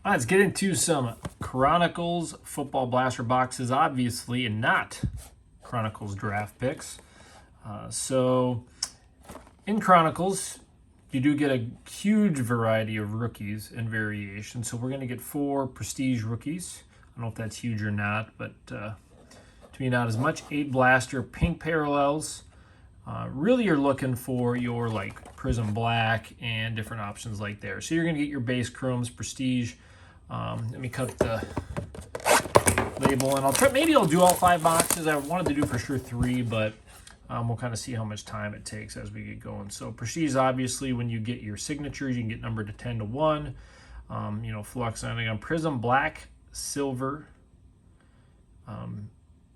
Let's get into some Chronicles football blaster boxes, obviously, and not Chronicles draft picks. So in Chronicles, you do get a huge variety of rookies and variations. So we're going to get 4 prestige rookies. I don't know if that's huge or not, but to me, not as much. 8 blaster pink parallels. Really, you're looking for your like Prizm black and different options like there. So you're going to get your base chromes, prestige. Let me cut the label, and I'll try. Maybe I'll do all 5 boxes. I wanted to do for sure 3, but we'll kind of see how much time it takes as we get going. So prestige, obviously, when you get your signatures, you can get numbered to 10 to 1. Flux on Prizm black, silver,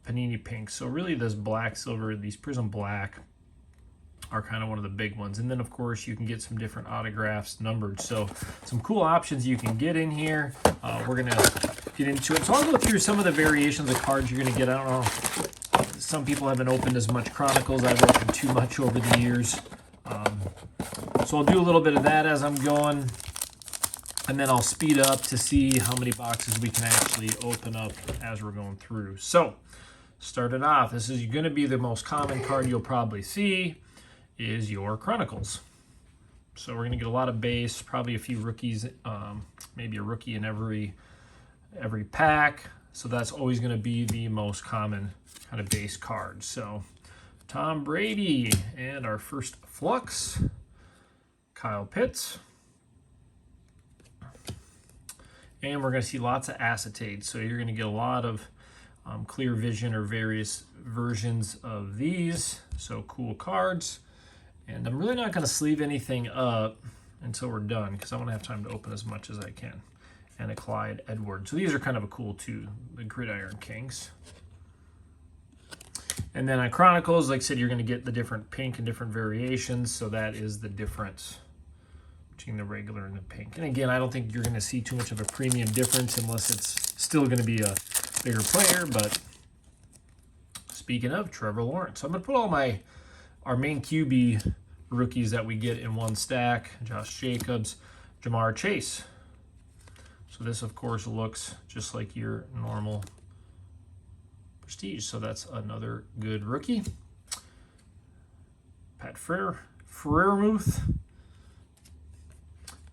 Panini pink. So really, this black, silver, these Prizm black are kind of one of the big ones. And then, of course, you can get some different autographs numbered. So some cool options you can get in here. We're going to get into it. So I'll go through some of the variations of cards you're going to get. I don't know. Some people haven't opened as much Chronicles. I've opened too much over the years. So I'll do a little bit of that as I'm going. And then I'll speed up to see how many boxes we can actually open up as we're going through. So started off, this is going to be the most common card you'll probably see, is your Chronicles. So we're going to get a lot of base, probably a few rookies, maybe a rookie in every pack. So that's always going to be the most common kind of base card. So Tom Brady, and our first Flux, Kyle Pitts. And we're going to see lots of acetate. So you're going to get a lot of clear vision or various versions of these. So cool cards. And I'm really not going to sleeve anything up until we're done because I want to have time to open as much as I can. And a Clyde Edwards. So these are kind of a cool too, the Gridiron Kings. And then on Chronicles, like I said, you're going to get the different pink and different variations. So that is the difference between the regular and the pink. And again, I don't think you're going to see too much of a premium difference unless it's still going to be a bigger player. But speaking of Trevor Lawrence, I'm going to put all our main QB rookies that we get in one stack. Josh Jacobs, Jamar Chase. So this, of course, looks just like your normal prestige. So that's another good rookie. Pat Freiermuth,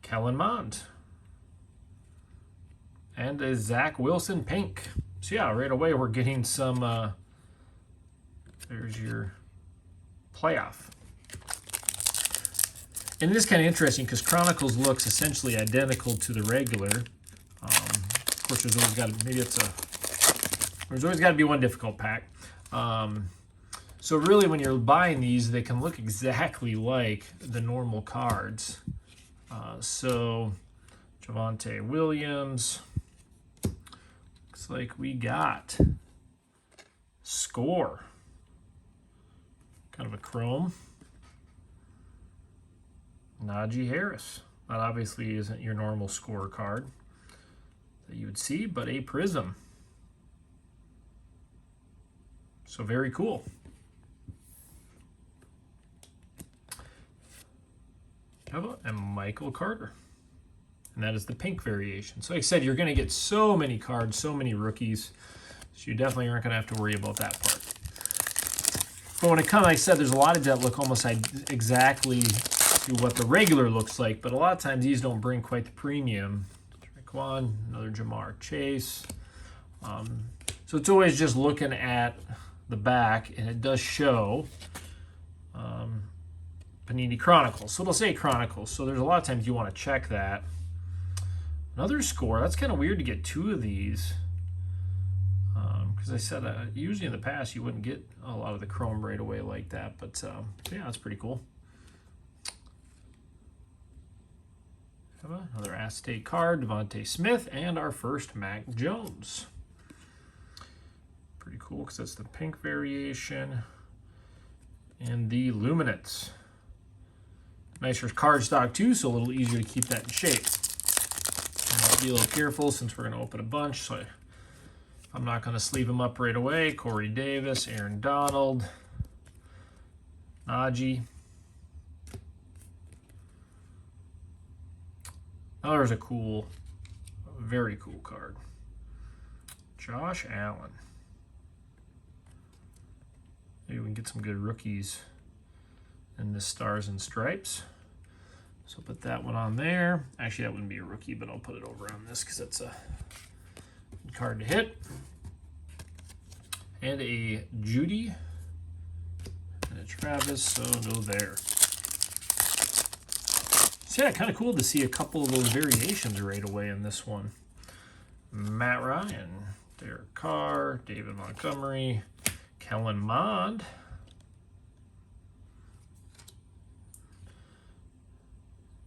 Kellen Mond, and a Zach Wilson pink. So yeah, right away we're getting some, there's your playoff. And it is kind of interesting because Chronicles looks essentially identical to the regular. Of course, there's always got to, there's always got to be one difficult pack. So really, when you're buying these, they can look exactly like the normal cards. So Javonte Williams, looks like we got Score, kind of a chrome. Najee Harris, that obviously isn't your normal Score card that you would see, but a Prizm. So very cool. How about a Michael Carter? And that is the pink variation. So like I said, you're going to get so many cards, so many rookies. So you definitely aren't going to have to worry about that part. But when it comes, like I said, there's a lot of that look almost exactly to what the regular looks like. But a lot of times these don't bring quite the premium. Traquan, another Jamar Chase. So it's always just looking at the back, and it does show Panini Chronicles. So it'll say Chronicles. So there's a lot of times you want to check that. Another Score. That's kind of weird to get 2 of these. Because I said usually in the past you wouldn't get a lot of the chrome right away like that. But yeah, that's pretty cool. Another acetate card, Devontae Smith, and our first Mac Jones. Pretty cool because that's the pink variation. And the Luminance. Nicer card stock too, so a little easier to keep that in shape. I'll be a little careful since we're going to open a bunch, so I'm not going to sleeve them up right away. Corey Davis, Aaron Donald, Najee. Oh, there's a cool very cool card. Josh Allen. Maybe we can get some good rookies in this Stars and Stripes. So put that one on there. Actually, that wouldn't be a rookie, but I'll put it over on this because that's a good card to hit. And a Judy and a Travis, so no there. So yeah, kind of cool to see a couple of those variations right away in this one. Matt Ryan, Derek Carr, David Montgomery, Kellen Mond.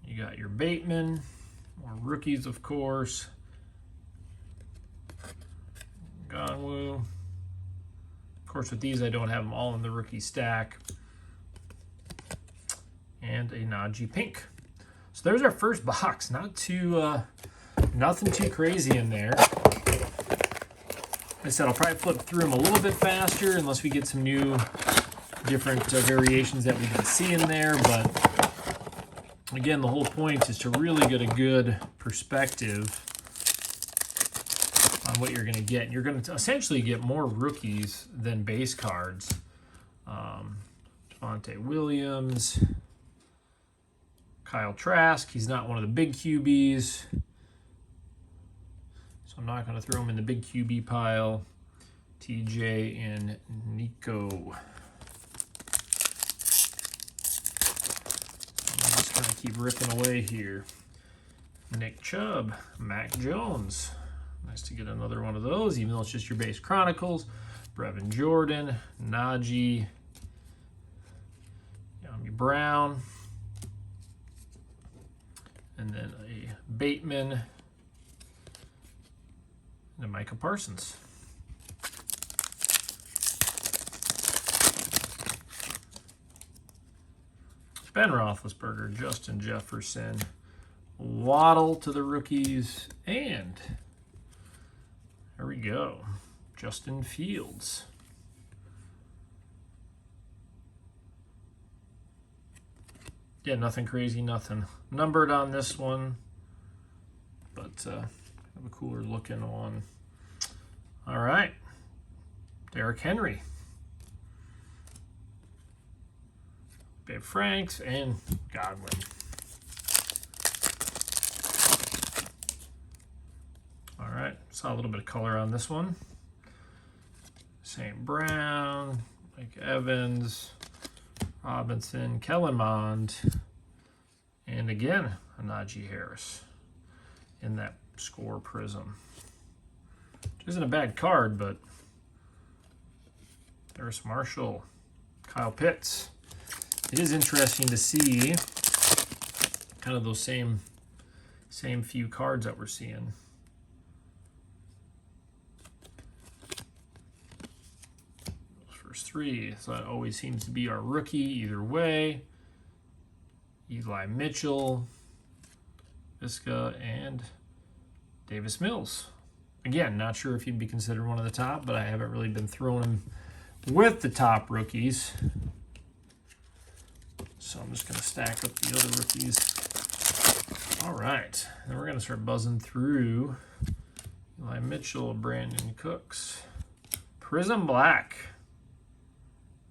You got your Bateman, more rookies, of course. Gonwu. Of course, with these, I don't have them all in the rookie stack. And a Najee Pink. So there's our first box. Not too, nothing too crazy in there. Like I said, I'll probably flip through them a little bit faster unless we get some new, different variations that we can see in there. But again, the whole point is to really get a good perspective on what you're going to get. You're going to essentially get more rookies than base cards. Javonte Williams, Kyle Trask. He's not one of the big QBs, so I'm not going to throw him in the big QB pile. TJ and Nico. I'm just going to keep ripping away here. Nick Chubb, Mac Jones. Nice to get another one of those, even though it's just your base Chronicles. Brevin Jordan, Najee, Yami Brown, and then a Bateman, and a Micah Parsons. Ben Roethlisberger, Justin Jefferson, Waddle to the rookies, and there we go, Justin Fields. Yeah, nothing crazy, nothing numbered on this one, but have a cooler looking one. All right, Derrick Henry, Babe Franks, and Godwin. All right, saw a little bit of color on this one. St. Brown, Mike Evans, Robinson, Kellen Mond, and again, a Najee Harris in that score Prizm. Which isn't a bad card, but Harris Marshall, Kyle Pitts. It is interesting to see kind of those same few cards that we're seeing. First three, so that always seems to be our rookie either way. Eli Mitchell, Visca, and Davis Mills. Again, not sure if he'd be considered one of the top, but I haven't really been throwing him with the top rookies. So I'm just going to stack up the other rookies. All right, then we're going to start buzzing through Eli Mitchell, Brandon Cooks, Prizm Black.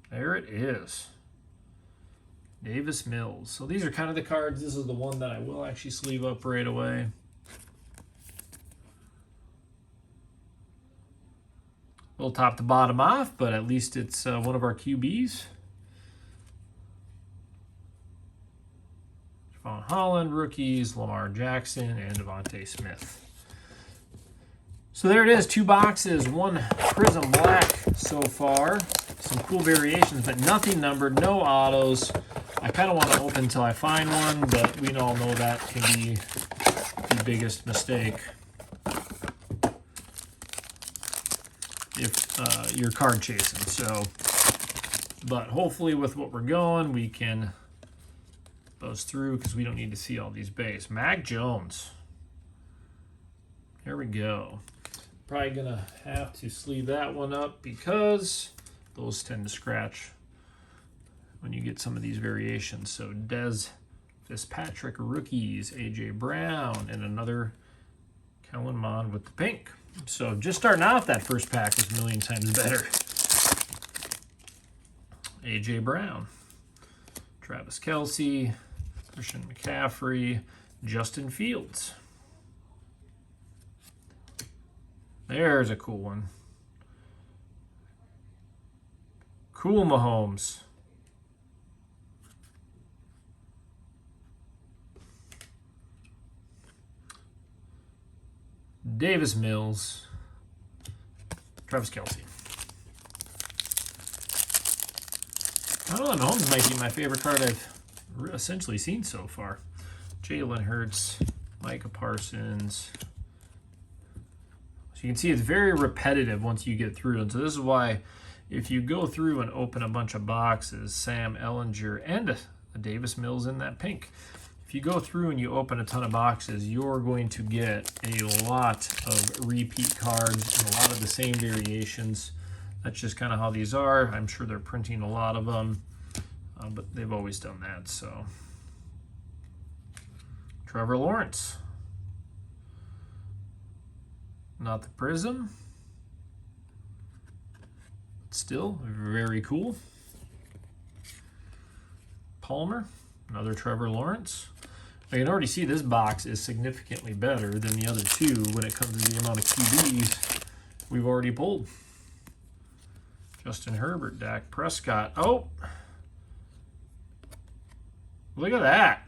There it is. Davis Mills. So these are kind of the cards. This is the one that I will actually sleeve up right away. A little top to bottom off, but at least it's one of our QBs. Javon Holland, rookies, Lamar Jackson, and Devontae Smith. So there it is, 2 boxes, 1 Prizm Black so far. Some cool variations, but nothing numbered, no autos. I kind of want to open until I find one, but we all know that can be the biggest mistake if you're card chasing. So, but hopefully with what we're going, we can buzz through because we don't need to see all these base. Mac Jones. Here we go. Probably gonna have to sleeve that one up because those tend to scratch when you get some of these variations. So Dez Fitzpatrick rookies, AJ Brown, and another Kellen Mond with the pink. So just starting out, that first pack was a million times better. A.J. Brown, Travis Kelce, Christian McCaffrey, Justin Fields. There's a cool one. Cool Mahomes. Davis Mills. Travis Kelce. I don't know, Mahomes might be my favorite card I've essentially seen so far. Jalen Hurts, Micah Parsons. So you can see it's very repetitive once you get through. And so this is why if you go through and open a bunch of boxes, Sam Ellinger and a Davis Mills in that pink. If you go through and you open a ton of boxes, you're going to get a lot of repeat cards and a lot of the same variations. That's just kind of how these are. I'm sure they're printing a lot of them, but they've always done that. So, Trevor Lawrence. Not the Prizm. Still very cool. Palmer. Another Trevor Lawrence. I can already see this box is significantly better than the other two when it comes to the amount of QBs we've already pulled. Justin Herbert, Dak Prescott. Oh, look at that.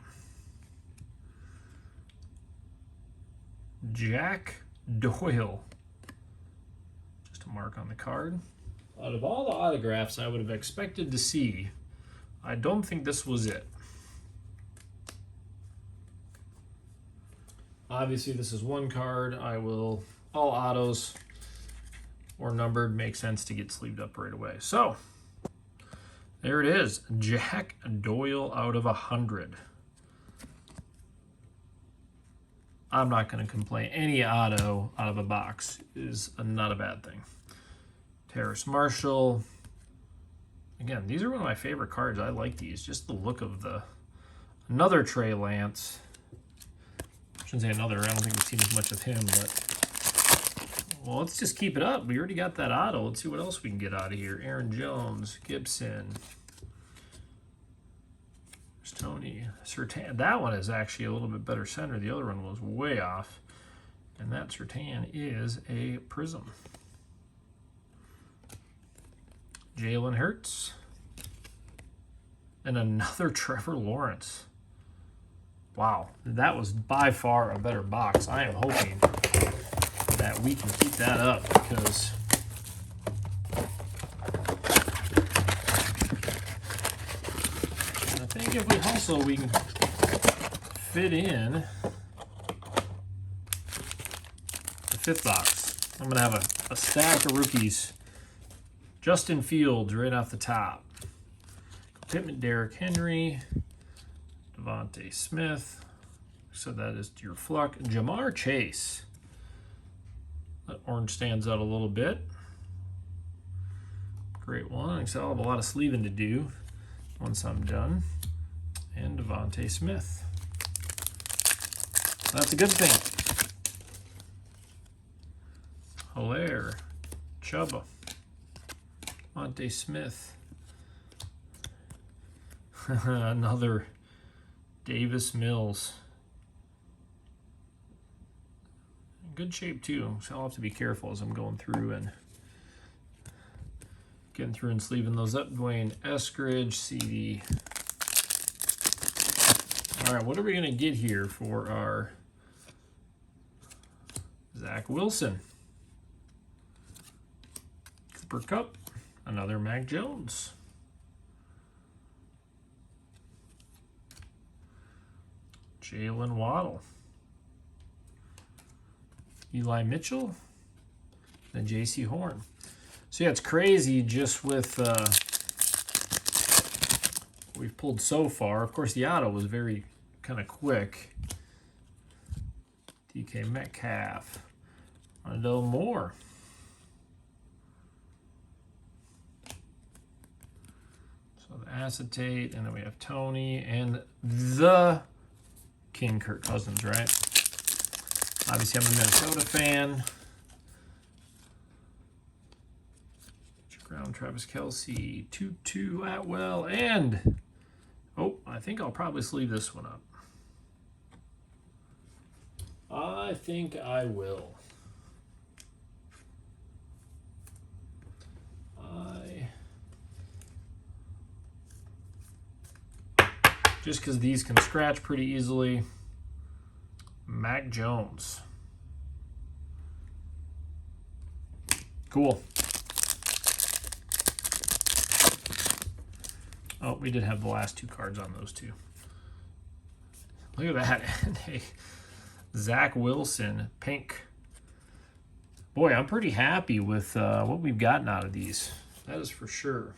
Jack Doyle. Just a mark on the card. Out of all the autographs I would have expected to see, I don't think this was it. Obviously, this is one card. All autos or numbered make sense to get sleeved up right away. So, there it is. Jack Doyle out of 100. I'm not going to complain. Any auto out of a box is not a bad thing. Terrace Marshall. Again, these are one of my favorite cards. I like these. Just the look of another Trey Lance. I shouldn't say another. I don't think we've seen as much of him, but well, let's just keep it up. We already got that auto. Let's see what else we can get out of here. Aaron Jones, Gibson, there's Tony Surtain. That one is actually a little bit better center. The other one was way off, and that Surtain is a Prizm. Jalen Hurts, and another Trevor Lawrence. Wow, that was by far a better box. I am hoping that we can keep that up because I think if we hustle, we can fit in the fifth box. I'm going to have a stack of rookies. Justin Fields right off the top. Pittman, Derrick Henry, Devontae Smith. So that is your Fluck. Jamar Chase. That orange stands out a little bit. Great one. I'll have a lot of sleeving to do once I'm done. And Devontae Smith. That's a good thing. Hilaire, Chuba, Devontae Smith. Another Davis Mills. Good shape too, so I'll have to be careful as I'm going through and getting through and sleeving those up. Dwayne Eskridge, CD. All right, what are we going to get here for our Zach Wilson? Cooper Kupp, another Mac Jones. Jalen Waddle. Eli Mitchell. And J.C. Horn. So yeah, it's crazy just with what we've pulled so far. Of course, the auto was very kind of quick. DK Metcalf. Rondell Moore. So the acetate, and then we have Tony and the King Kirk Cousins, right? Obviously, I'm a Minnesota fan. Ground, Travis Kelce, 2-2 Atwell, and oh, I think I'll probably sleeve this one up. I think I will. Just because these can scratch pretty easily. Mac Jones. Cool. Oh, we did have the last two cards on those two. Look at that. And a Zach Wilson, pink. Boy, I'm pretty happy with what we've gotten out of these. That is for sure.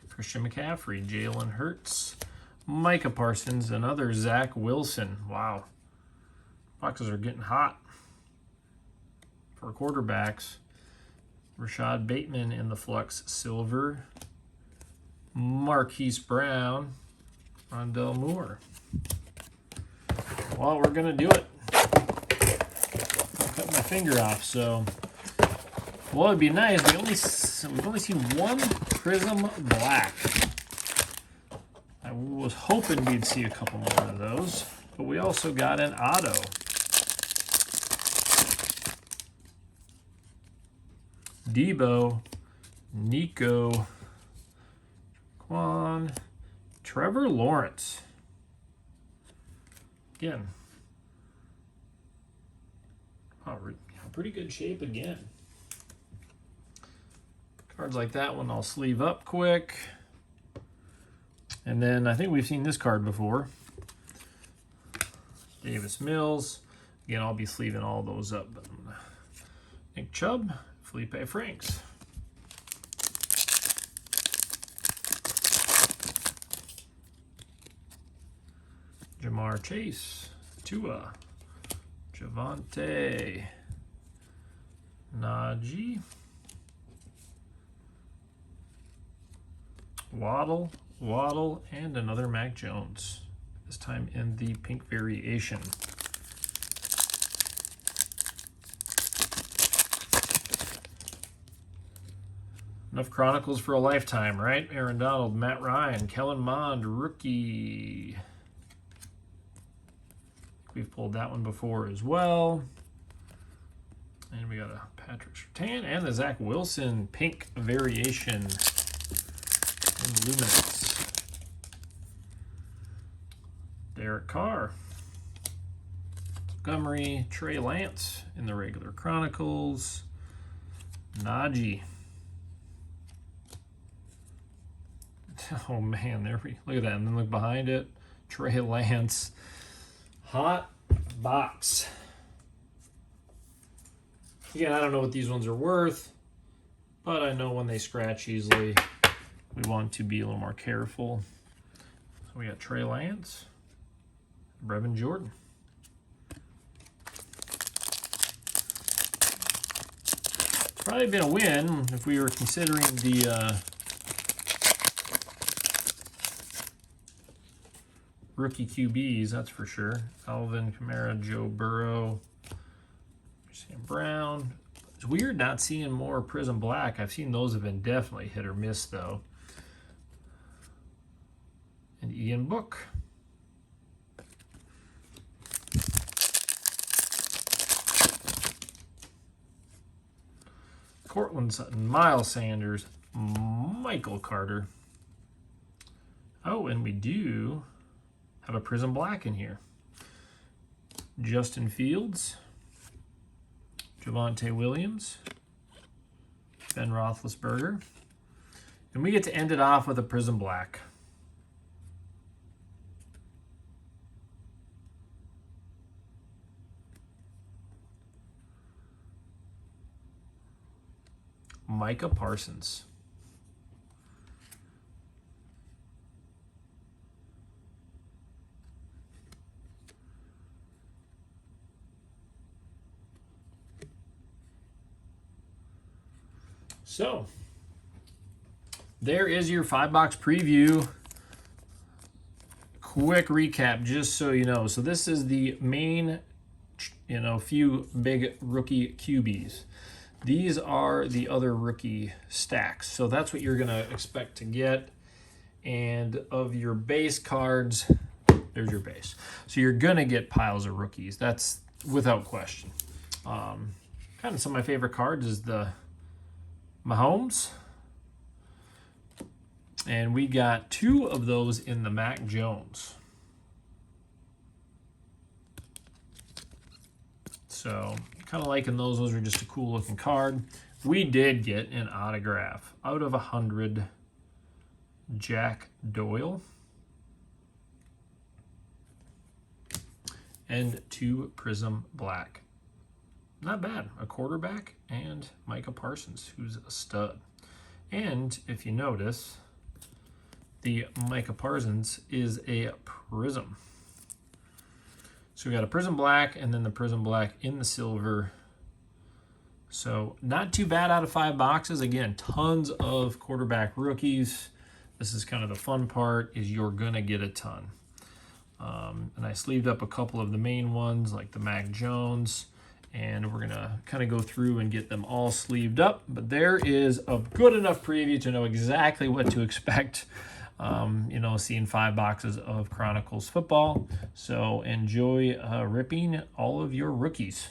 Christian McCaffrey, Jalen Hurts, Micah Parsons, another Zach Wilson. Wow. Boxes are getting hot for quarterbacks. Rashad Bateman in the Flux Silver. Marquise Brown, Rondell Moore. Well, we're going to do it. I'll cut my finger off, so... Well, it'd be nice. We've only seen one Prizm Black. I was hoping we'd see a couple more of those, but we also got an auto. Debo, Nico, Quan, Trevor Lawrence. Again, pretty good shape again. Cards like that one I'll sleeve up quick. And then I think we've seen this card before. Davis Mills. Again, I'll be sleeving all those up. But Nick Chubb, Felipe Franks. Jamar Chase, Tua, Javonte, Najee, Waddle, and another Mac Jones. This time in the pink variation. Enough Chronicles for a lifetime, right? Aaron Donald, Matt Ryan, Kellen Mond, rookie. We've pulled that one before as well. And we got a Patrick Surtain and the Zach Wilson pink variation in Luminance. Derek Carr. Montgomery, Trey Lance in the regular Chronicles. Najee. Oh man, look at that. And then look behind it. Trey Lance. Hot box. Again, I don't know what these ones are worth, but I know when they scratch easily, we want to be a little more careful. So we got Trey Lance, Brevin Jordan. It's probably been a win if we were considering the rookie QBs, that's for sure. Alvin Kamara, Joe Burrow, Sam Brown. It's weird not seeing more Prizm Black. I've seen those have been definitely hit or miss, though. And Ian Book. Cortland Sutton, Miles Sanders, Michael Carter. Oh, and we do have a Prizm Black in here. Justin Fields, Javonte Williams, Ben Roethlisberger. And we get to end it off with a Prizm Black. Micah Parsons. So, there is your 5-box preview. Quick recap, just so you know. So this is the main few big rookie QBs. These are the other rookie stacks. So that's what you're going to expect to get. And of your base cards, there's your base. So you're going to get piles of rookies. That's without question. Kind of some of my favorite cards is the Mahomes. And we got 2 of those in the Mac Jones. So kind of liking those. Those are just a cool looking card. We did get an autograph out of 100, Jack Doyle. And 2 Prizm Black. Not bad. A quarterback and Micah Parsons, who's a stud. And if you notice, the Micah Parsons is a Prizm. So we got a Prizm Black and then the Prizm Black in the silver. So not too bad out of 5 boxes. Again, tons of quarterback rookies. This is kind of the fun part, is you're going to get a ton. And I sleeved up a couple of the main ones like the Mac Jones. And we're going to kind of go through and get them all sleeved up. But there is a good enough preview to know exactly what to expect. Seeing 5 boxes of Chronicles football. So enjoy ripping all of your rookies.